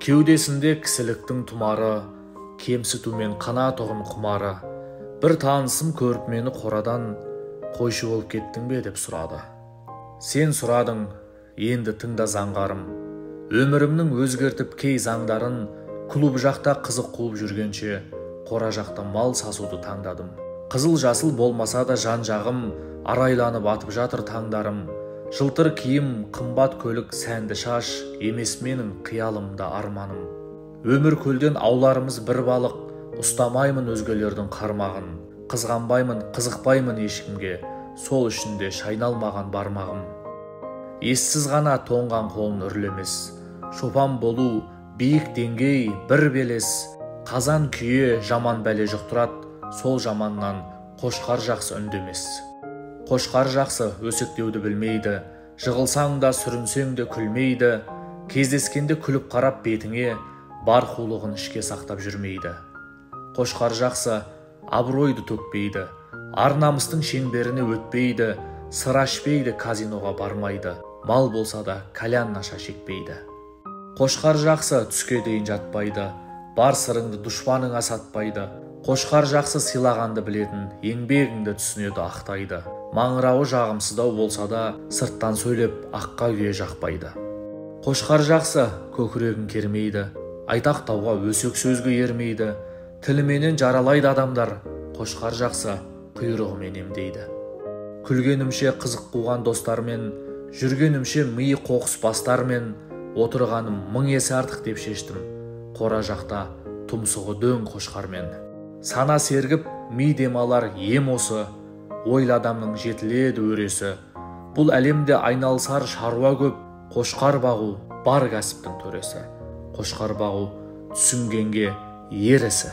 Кеудесінде кісіліктің тұмары, кемсітумен қанатұғын құмары. Бір танысым көріп мені қорадан, қойшы болып кеттің бе деп сұрады. Сен сұрадың, енді тыңда заңғарым. Өмірімнің өзгертіп кей заңдарын, клуб жақта қызық қуып жүргенше, қора жақта мал сасуды таңдадым. Қызыл жасыл болмаса да жан жағым, арайланып атып жатыр таңдарым. Жылтыр киім, қымбат көлік, сәнді шаш, емес менің қиялымда арманым. Өмір көлден ауларымыз бір балық, ұстамаймын өзгелердің қармағын. Қызғанбаймын, қызықпаймын ешкімге, сол үшінде шайналмаған бармағым. Ессіз ғана тоңған қолын үрлемес, шопан болу, биік деңгей, бір белес. Қазан күйе жаман бәле жұқтырат, сол жаманнан қошқар жақсы үндемес. Қошқар жақсы өсектеуді білмейді, жығылсаң да сүрінсең де күлмейді. Кездескенде күліп қарап бетіңе, бар қулығын ішке сақтап жүрмейді. Қошқар жақсы абыройды төкпейді, ар намыстың шеңберіне өтпейді, сыр ашпейді, казиноға бармайды, мал болса да кальян наша шекпейді. Қошқар жақсы түске дейін жатпайды, бар сырыңды дұшпаныңа сатпайды. Қошқар жақсы сыйлағанды білетін, еңбегіңді түсінеді, ақтайды. Маңырауы жағымсыздау болса да, сырттан сөйлеп аққа күйе жақпайды. Қошқар жақсы көкірегін кермейді, айтақтауға өсек сөзге ермейді. Тіліменен жаралайды адамдар, қошқар жақсы құйрығымен емдейді. Күлгенімше қызық қуған достармен, жүргенімше миы қоқыс бастармен, отырғаным мың есе артық деп шештім, қора жақта тұмсығы дөң қошқармен. Сана сергіп, ми демалар ем осы, ойлы адамның жетіледі өресі. Бұл әлемде айналысар шаруа көп, қошқар бағу бар кәсіптің төресі. Қошқар бағу түсінгенге ер ісі.